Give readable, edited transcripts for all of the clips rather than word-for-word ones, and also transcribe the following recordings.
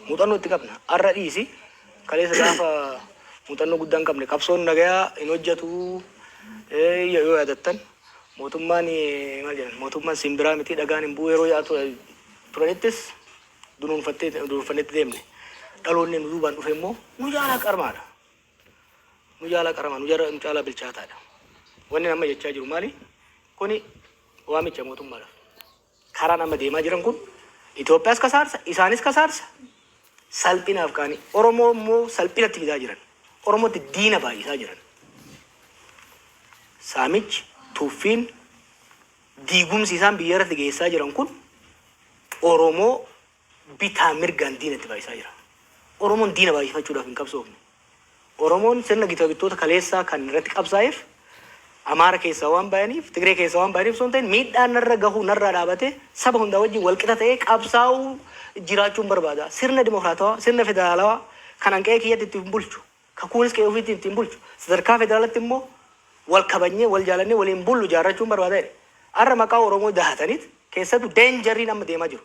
muuxannoo itti qabna. Har'a dhiisi kaleessa gaafa muuxannoo guddaan qabne qabsoon nagayaa hin hojjetu yoo yaadattan mootummaan maal jedhan mootummaan simbiraa miti dhagaan hin bu'u yeroo yaatu turanittis dunuunfannetti deemne dhaloonni nu duubaan dhufe immoo nu jaalaa qarmaadha. Nu jaalaa qarmaa nu caalaa bilchaataadha. Wanni nama jechaa jiru maali? Kuni waamicha mootummaadha. Karaa nama deemaa jiran kun Itoophiyaas kasaarsa, isaanis kasaarsa. Salphinaaf kaani Oromoo immoo salphinatti fidaa jiran. Oromootti diina baay'isaa jiran. Saamichi, tuffiin, diigumsi isaan biyya irratti geessaa jiran kun Oromoo bitaa mirgaan diinatti baay'isaa jira. Oromoon diina baay'ifachuudhaaf hin qabsoofne. Oromoon sirna gitoota kaleessaa kan irratti qabsaa'eef Amaara keessaa waan bayaniif, Tigree keessaa waan bayaniif sun ta'in miidhaan narra gahuu narraa dhaabate saba hundaa wajjin walqixa ta'ee qabsaa'uu jiraachuun barbaada. Sirna dimokiraatawaa, sirna federaalawaa kan hanqee kiyyatti ittiin bulchu, kan kunis qe'ee ofiitti ittiin bulchu, sadarkaa federaalatti immoo wal kabanyee, wal jaalannee waliin bullu jaarrachuun barbaada. Har'a maqaa Oromoo dahataniit keessattuu deenjarrii nama deemaa jiru.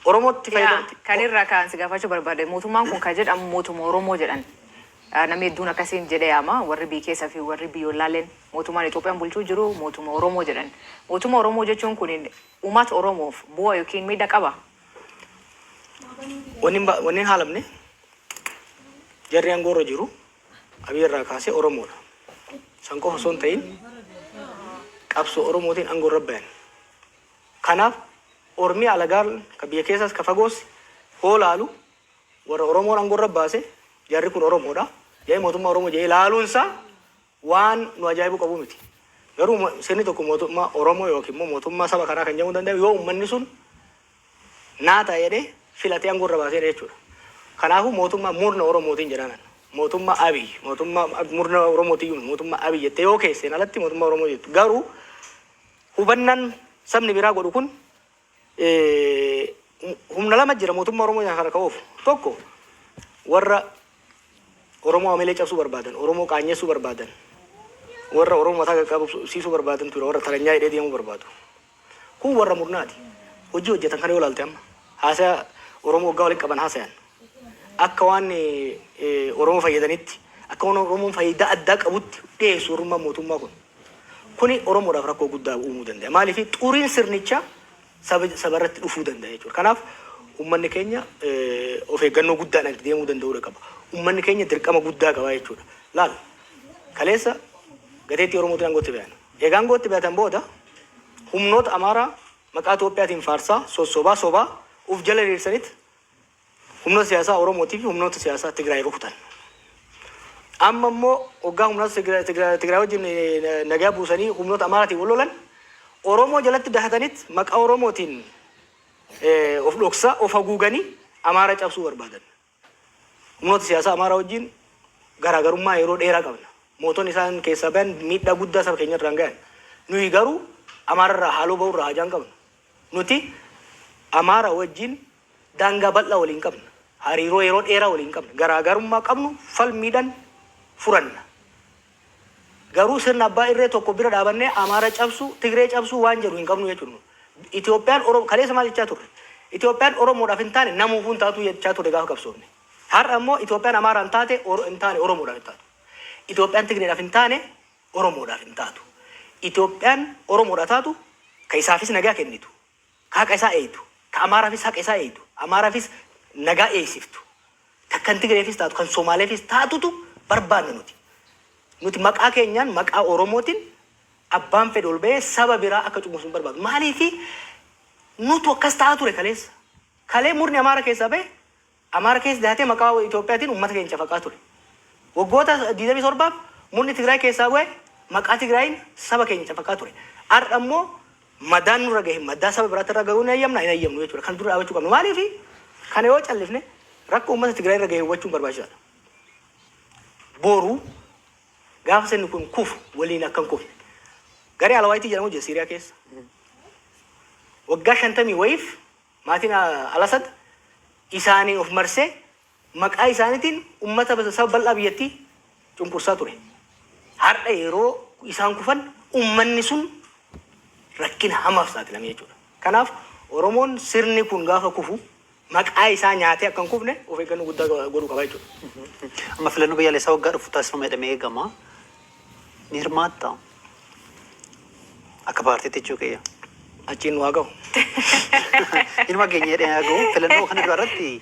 Oromootti fayyadamti. Kan irraa kaan si gaafachuu barbaade mootummaan kun kan jedhamu mootummaa Oromoo jedhan. Namni hedduun akkasiin jedhee ama warri biyya keessaa fi warri biyyoolaaleen mootummaan Itoophiyaan bulchuu jiru mootummaa Oromoo jedhan. Mootummaa Oromoo jechuun kun uummata Oromoof bu'aa yookiin miidhaa qaba. Wanni haalamne jarri aangoorra jiru Abiy irraa kaasee Oromoodha. San qofa osoo hin ta'in qabsoo Oromootiin aangoorra bayan. Kanaaf Oromii alagaan ka biyya keessaas ka fagoos hoolaalu warra Oromoon aangoorra baase jarri kun Oromoodha. Jee mootummaa Oromoo jee ilaaluunsa waan nu ajaa'ibu qabu miti. Garuu sirni tokko mootummaa Oromoo yookiin immoo mootummaa saba kanaa kan jedhamuu danda'u yoo uummanni sun naata jedhee filatee aangoorra baasee jechuudha. Kanaafuu mootummaa murna Oromootiin jedhanan. Mootummaa Abiy, mootummaa murna Oromootiin mootummaa Abiy jettee yoo keesseen alatti mootummaa Oromoo jettu. Garuu hubannaan sabni biraa godhu kun humna lama jira mootummaa Oromoo kana ka'uuf. Tokko warra Oromoo amalee cabsuu barbaadan, Oromoo qaanyeessuu barbaadan, warra Oromoo mataa qabsiisuu barbaadan ture, warra taranyaa hidhee deemuu barbaadu. Kun warra murnaati. Hojii hojjetan kana yoo ilaalte amma haasaa Oromoo waggaa waliin qaban haasayan. Akka waan Oromoo fayyadanitti, akka waan Oromoon faayidaa addaa qabutti dhiyeessu ormaa mootummaa kun. Kuni Oromoodhaaf rakkoo guddaa uumuu danda'a. Maaliif xuriin sirnichaa saba irratti dhufuu danda'a jechuudha. Kanaaf uummanni keenya of eeggannoo guddaadhaan itti deemuu danda'uu qaba. Uummanni keenya dirqama guddaa qaba jechuudha. Laal kaleessa gateettii Oromootiin aangootti bayan. Egaa aangootti bayatan booda humnoota Amaaraa maqaa Itoophiyaatiin faarsaa sobaa uf jala diriirsanitti humnoota siyaasaa Oromootii fi humnoota siyaasaa Tigraay rukutan. Amma immoo waggaa humnoota Tigraay wajjin nagaa buusanii humnoota Amaaraatiin wal lolan Oromoo jalatti dahatanitti maqaa Oromootiin of dhoksaa of haguuganii Amaara cabsuu barbaadan. Humnoota siyaasaa Amaaraa wajjin garaagarummaa yeroo dheeraa qabna. Mootonni isaan keessaa bayan miidhaa guddaa saba keenya irraan gahan. Nuyi garuu Amaara irraa haaloo bahuu irraa hajaan qabna. Nuti Amaara wajjin daangaa bal'aa waliin qabna. Hariiroo yeroo dheeraa waliin qabna. Garaagarummaa qabnu falmiidhaan furanna. Garuu sirna abbaa irree tokko bira dhaabannee Amaara cabsuu, Tigree cabsuu waan jedhu hin qabnu jechuudha. Itoophiyaan kaleessa maal jechaa turre? Itoophiyaan Oromoodhaaf hin taane namuufuu hin taatu jechaa ture gaafa qabsoofne. Har'a immoo Itoophiyaan Amaaraan hin taane Oromoodhaaf hin taatu. Itoophiyaan Tigreedhaaf hin taane Oromoodhaaf hin taatu. Itoophiyaan Oromoodhaaf taatu ka isaafis nagaa kennitu. Ka haqa isaa eeyyitu. Ka Amaaraafis haqa isaa eeyyitu. Amaaraafis nagaa eeysiftu. Kan Tigreefis taatu, kan Somaaleefis taatutu barbaanna nuti. Nuti maqaa keenyaan maqaa Oromootiin abbaan fedhe ol ba'ee saba biraa akka cunqursu barbaadu. Maaliifi nutu akkas ta'aa ture kaleessa. Kalee murni Amaara keessaa ba'e Amaara keessa dahatee maqaa Itoophiyaatiin uummata keenya faqaa ture. Waggoota 27 murni Tigraay keessaa ba'e maqaa Tigraayin saba keenya faqaa ture. Har'a immoo madaan nurra gahe maddaa saba biraatti irra gahuu hin hayyamnu jechuudha. Kan dura dhaabachuu qabnu. Maaliifi kana yoo callifne rakkoo uummata Tigraay irra gahe hubachuun barbaachisaadha. Boru gaafa sirni kun kufu waliin akkan kufne. Garee Alawaayitii jedhamu jira Siiriyaa keessa. Waggaa 50 wayiif maatiin Alasad isaaniin of marsee maqaa isaaniitiin uummata saba bal'aa biyyattii cunqursaa ture. Har'a yeroo isaan kufan uummanni sun rakkina hamaaf saaxilame jechuudha. Kanaaf Oromoon sirni kun gaafa kufu maqaa isaa nyaatee akkan kufne of eeggannoo guddaa godhuu qaba jechuudha. Amma filannoo biyyaalessaa waggaa dhufu taasifama jedhamee eegama. Ni hirmaatta. Akka paartiitti jechuu kiyya. Achiin waa gahu. Ilma keenya jedhee haa gahu filannoo kana duratti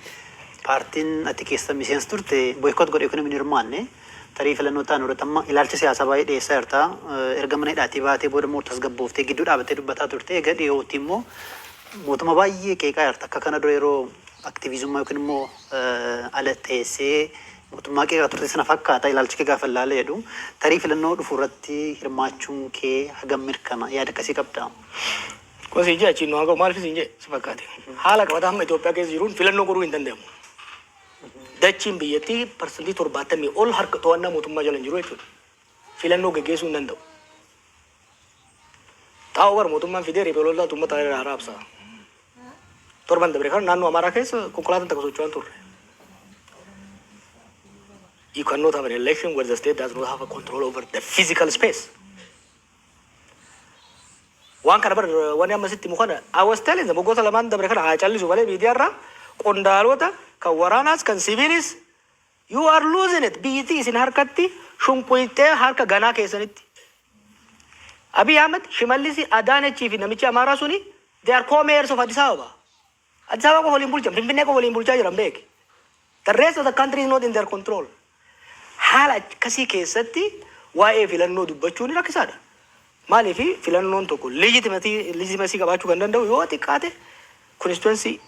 paartiin ati keessa miseensa turte boykoot godhee kun hin hirmaanne. Tarii filannoo ta'an irratti amma ilaalcha siyaasaa baay'ee dhiyeessaa jirta. Erga mana hidhaatii baatee booda immoo tasgabbooftee gidduu dhaabattee dubbataa turte. Egaa dhiyootti immoo mootummaa baay'ee qeeqaa jirta. Akka kana dura yeroo aktiivizummaa yookiin immoo ala teessee mootummaa qeeqaa turte sana fakkaata ilaalchi kee gaafa ilaalee jedhu. Tarii filannoo dhufu irratti hirmaachuun kee hagam mirkana yaada akkasii qabda. Kosi ija achiin waa gahu maaliif isin jee si fakkaate. Haala qabataa amma Itoophiyaa keessa jiruun filannoo godhuu hin danda'amu. Dachiin biyyattii parsantii 70 ol harka to'annaa mootummaa jala hin jiru jechuudha. Filannoo gaggeessuu hin danda'u. Taa'u bara mootummaan fidee riphee lolaa uummata irraa raabsaa. Torban dabre kan naannoo Amaaraa keessa konkolaataan takka socho'an turre. You cannot have an election where the state does not have a control over the physical space. Waan kana bara wani amma sitti mukana I was telling them goota lamaan dabre kana haa callisu malee miidiyaarraa qondaalota kan waraanaas kan siviilis you are losing it. Biyyattii isin harkatti shunquyxee harka ganaa keessanitti. Abiy Ahmed, Shimallisi, Adaanechii fi namichi Amaaraa suni they are co-mayors of Addis Ababa. Addis Ababa ko waliin bulchan, Finfinnee ko waliin bulchaa jiran beeki. The rest of the country is not in their control. Haala akkasii keessatti waa'ee filannoo dubbachuun rakkisaadha. Maaliif filannoon tokko legitimacy qabaachuu kan danda'u yoo xiqqaate constituency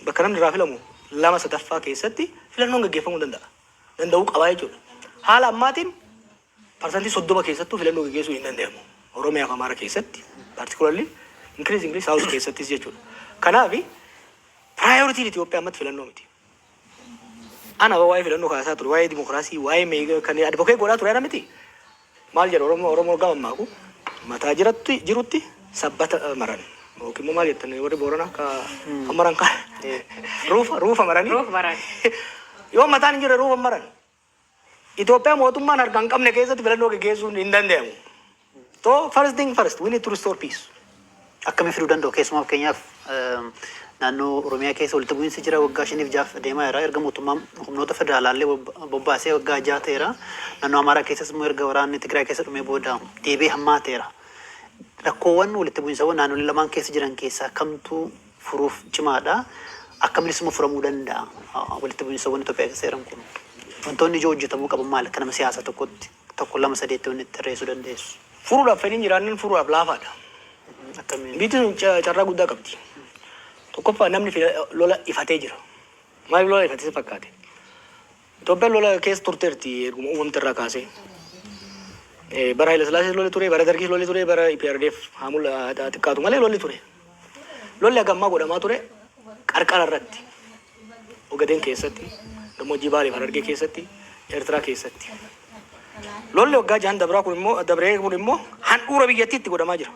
bakka namni irraa filamu 2/3 keessatti filannoon gaggeeffamuu danda'uu qabaa jechuudha. Haala ammaatiin parsantii 30 keessattuu filannoo gaggeessuu hin danda'amu. Oromiyaa fi Amaaraa keessatti particularly increasingly South keessattis jechuudha. Kanaaf priority Itoophiyaa ammatti filannoo miti. Ana waa'ee filannoo kaasaa ture, waa'ee dimokiraasii, waa'ee meeqa kan advocate godhaa ture miti. Maal jedhu Oromoo gama maaku mataa jirutti sabbata maran. Yookiin immoo maal jettan warri Booranaa ka maran ka ruufa maranii. Ruufa maran. Yoo mataan hin jirre ruufa maran. Itoophiyaa mootummaan harka hin qabne keessatti filannoo gaggeessuun hin danda'amu. So first thing first, we need to restore peace. Akkamii fiduu danda'u keessumaa fakkeenyaaf naannoo Oromiyaa keessa walitti bu'iinsi jira waggaa 5 deemaa jira. Erga mootummaan humnoota federaalaallee bobbaasee waggaa 6 ta'eera. Naannoo Amaaraa keessas immoo erga waraanni Tigraay keessa dhumee booda deebi'ee hammaateera. Rakkoowwan walitti bu'iinsawwan naannolee lamaan keessa jiran keessaa kamtu furuuf cimaadha. Akkaminis immoo furamuu danda'a walitti bu'iinsawwan Itoophiyaa keessa jiran kun. Wantoonni ijoo hojjetamuu qaban maal akka nama siyaasa tokkotti tokko 2-3 wanni itti hirreessuu dandeessu. Furuudhaaf fedhiin jiraannin furuudhaaf laafaadha. Akkamiin Biitiin carraa guddaa qabdi. Tokkoffaa namni lola ifatee jira. Maaliif lola ifatee fakkaate? Itoophiyaan lola keessa turteerti erguma uumamte irraa kaasee. Bara Haile Sillaasee lolli ture, bara Dargii lolli ture, bara IPRDF haamul xiqqaatu malee lolli ture. Lolli hagammaa godhamaa ture qarqara irratti. Ogaden keessatti, gammoojjii Baalee fi Harargee keessatti, Eertiraa keessatti. Lolli waggaa 6 dabree kun immoo handhuura biyyattiitti godhamaa jira.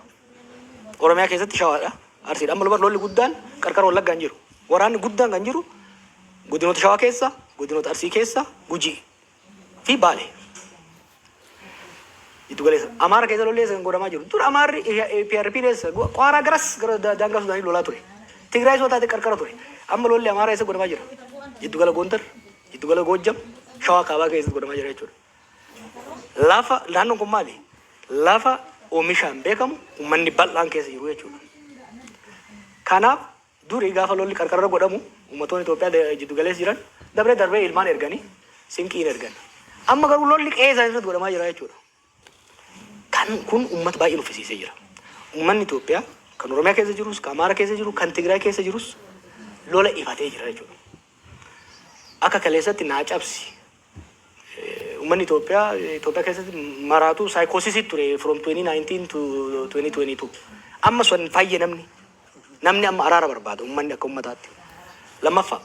Oromiyaa keessatti Shawaadha. Arsiidha. Amma lolli guddaan qarqara Wallaggaa hin jiru. Waraanni guddaan kan jiru godinoota Shawaa keessa, godinoota Arsii keessa, Gujii fi Baalee. Itu galeessa. Amaara keessa lolli eessa kan godhamaa jiru. Dur Amaarri PRP eessa Qaaraa garas gara daangaa Sudaanii lolaa ture. Tigraay soo taate qarqara ture. Amma lolli Amaara eessa godhamaa jira. Jiddu gala Gondar, jiddu gala Goojjam, Shawaa kaabaa keessa godhamaa jira jechuudha. Lafa naannoon kun maali? Lafa oomishaan beekamu uummanni bal'aan keessa jiru jechuudha. Kanaaf durii gaafa lolli qarqara godhamu uummattoonni Itoophiyaa jiddu galeessa jiran darbee ilmaan erganii sinqii hin ergan. Amma garuu lolli qe'ee isaanii irratti godhamaa jira jechuudha. Kan kun uummata baay'ee nuffisiisee jira. Uummanni Itoophiyaa kan Oromiyaa keessa jirus, kan Amaaraa keessa jiru, kan Tigraay keessa jirus lola ifatee jira jechuudha. Akka kaleessatti naa cabsi. Uummanni Itoophiyaa keessatti maraatu saayikoosisii ture from 2019 to 2022. Amma sun fayyee namni amma araara barbaada uummanni akka uummataatti. Lammaffaa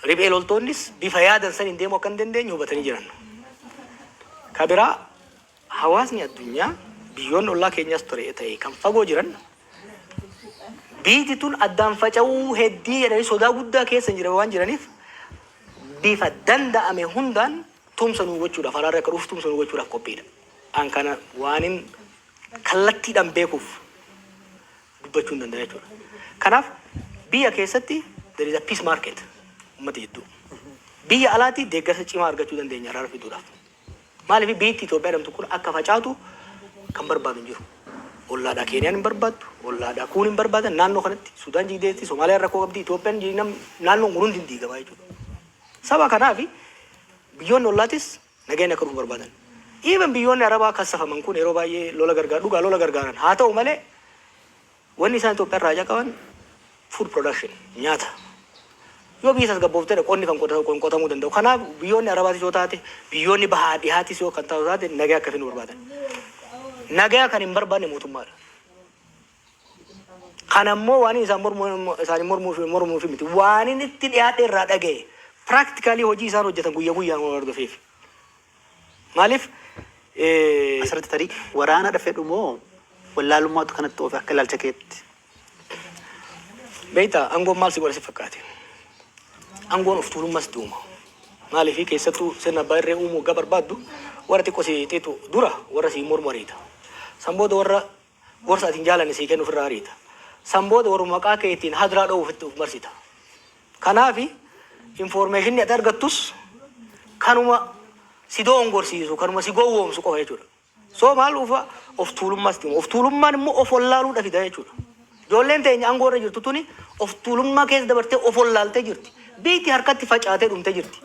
riphee loltoonnis bifa yaadan san hin deemu akka hin dandeenye hubatanii jiran. Kabiraa hawaasni addunyaa biyyoonni ollaa keenyas ture ta'e kan fagoo jiran biyyi tun addaan faca'uu heddii jedhanii sodaa guddaa keessa jira waan jiraniif bifa danda'ame hundaan tumsa nuu gochuudhaaf araara akka dhufu tumsa nuu gochuudhaaf qophiidha. An kana waanin kallattiidhaan beekuuf dubbachuu hin danda'a jechuudha. Kanaaf biyya keessatti there is a peace market uummata jidduu. Biyya alaatti deeggarsa cimaa argachuu dandeenya araara fiduudhaaf. Maaliif biyyi Itoophiyaa jedhamtu kun akka facaatu kan barbaadu hin jiru. Ollaadhaa Keeniyaan hin barbaaddu, ollaadhaa kuun hin barbaadan naannoo kanatti Sudaan jiideetti Somaaliyaa rakkoo qabdi Itoophiyaan naannoon kun hundi hin diigamaa jechuudha. Saba kanaaf biyyoonni ollaatis nageenya akka dhufu barbaadan. Even biyyoonni Arabaa kassafaman kun yeroo baay'ee lola gargaaru dhugaa lola gargaaran haa ta'u malee wanni isaan Itoophiyaa irraa qaban food production nyaata. Yoo biyya tasgabbooftee qonni kan qotamuu danda'u. Kanaaf biyyoonni Arabaatis yoo taate biyyoonni bahaa dhihaatis yoo kan taatu taate nagaa akka finu barbaadan. Nagaa kan hin barbaanne mootummaadha. Kan ammoo waan isaan mormuu fi miti waan inni itti dhiyaate irraa dhaga'e practically hojii isaan hojjetan guyyaa guyyaan waan hordofeef. Maaliif asirratti tarii waraana dhafee dhumoo wallaalummaatu kanatti oofe akka ilaalcha keetti. Beektaa aangoon maal si godha si fakkaate? Aangoon of tuulummaas itti uuma. Maaliif keessattuu sirna abbaa irree uumuu akka barbaaddu warra xiqqoo si xiqqoo dura warra si mormu ariita. Sanbooda warra gorsa atiin jaalanne si kennu ofirraa ariita. Sanbooda warra maqaa keetiin hadiraa dha'uuf itti barsita. Kanaafi information ati argattus kanuma si doongorsiisu kanuma si gowwoomsu qofa jechuudha. So maal ufa of tuulummaas itti uuma. Of tuulummaan immoo of wallaaluudha fida jechuudha. Ijoolleen teenya aangoo irra jirtu tuni of tuulummaa keessa dabartee of wallaaltee jirti. Biitti harkatti facaatee dhumtee jirti.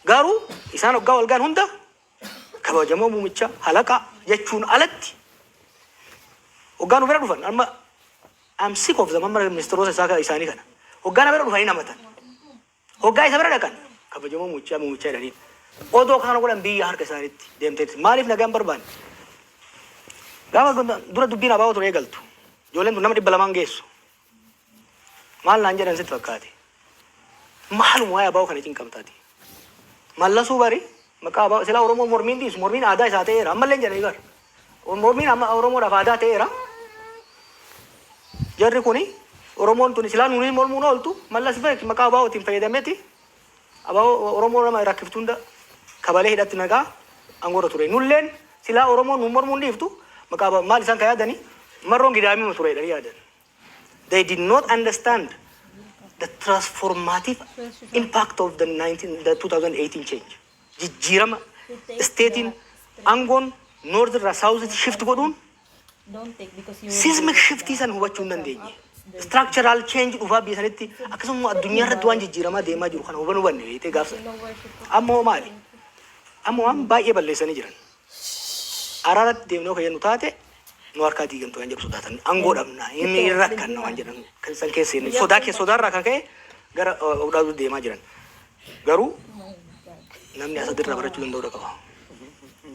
Garuu isaan hoggaa walgaan hunda kabajamoo muumicha halaqa jechuun alatti hoggaan bira dhufan amma I'm sick of them amma ministeerota isaanii kana hoggaan bira dhufanii namatan hoggaa isa bira dhaqan kabajamoo muumicha jedhanii odoo kana godhan biyya harka isaaniitti deemteetti maaliif nagaan barbaanne gaafa dura dubbiin abaa otoo eegaltu ijoolleen tun nama 200 geessu maal naan jedhan sitti fakkaate maaluma waa'ee abaa kana cinqamtaati mallasuu bari maqaa abaa sila Oromoo mormiin dhiisu mormiin aadaa isaa ta'eera ammallee jedhanii bar mormiin amma Oromoodhaaf aadaa ta'eera jarri kuni Oromoon tuni silaa nuuni mormuun ooltu mallas beek maqaa abaa otiin fayyadameeti abaa Oromoo nama rakkiftu hunda kabalee hidhatti nagaa angoora ture nulleen silaa Oromoon nu mormuun dhiiftu maqaa abaa maal isaan ka yaadanii marroon gidaamii ture jedhanii yaadan. They did not understand the transformative impact of the 2018 change. Jijjiirama statein angoon north irraa south shift godhuun seismic shift isan hubachuu hin dandeenye. Structural change dhufaa biyya sanitti akkasuma addunyaa irratti waan jijjiiramaa deemaa jiru kana hubanne beekte gaafsa. Ammoo maali? Ammoo waan baay'ee balleessanii jiran. Araaratti deemnee kan jennu taate nu harkaa diigamtu waan jedhu sodaatan angoo dhabnaa inni irra kan waan jedhan kan san keessa inni sodaarraa kan ka'e gara odaatuu deemaa jiran. Garuu namni asirraa barachuu danda'u qaba.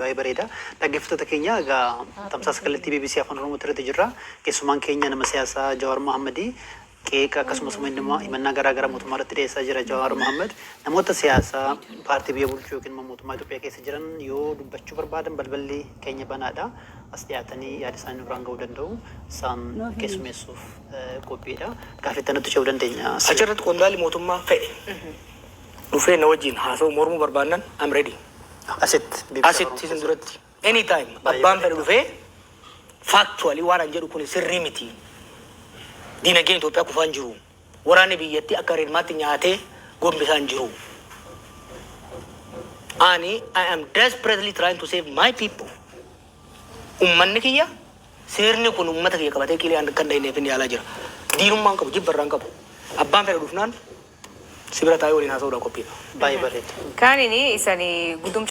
Baay'ee bareeda. Dhaggeeffattoota keenya egaa tamsaasa kallattii BBC Afaan Oromoo irratti jirra. Keessumaan keenya nama siyaasaa Jawaar Mohammadii qeeqa akkasumas immoo himannaa garaa garaa mootummaa irratti dhiyeessaa jira Jawaar Mohammad. Namoota siyaasaa paartii biyya bulchuu yookiin mootummaa Itoophiyaa keessa jiran yoo dubbachuu barbaadan balballi keenya banaadha. As dhiyaatanii yaada isaanii biraan ga'uu danda'u. Isaan keessummeessuuf qophiidha. Gaaffii nutti ce'uu dandeenya. Achirratti qondaalli mootummaa fedhe dhufee na wajjin haasa'u mormuu barbaannan I'm ready. Asitti isin duratti anytime abbaan fedhe dhufee factually waan an jedhu kun sirrii miti. Diinagdeen Itoophiyaa kufaan jiru. Waraanni biyyatti akka reermaatti nyaatee gombisaan jiru. I am desperately trying to save my people. Ummanni kiyya seerni kun ummata kiyya qabatee qilee kan dhahineef inni yaalaa jira. Diinummaan qabu jibbarraan qabu. Abbaan fedhe dhufnaan sibira taa'ee waliin haasa'uudhaan qophiidha. Baay'ee bareeda. Kan inni isanii gudum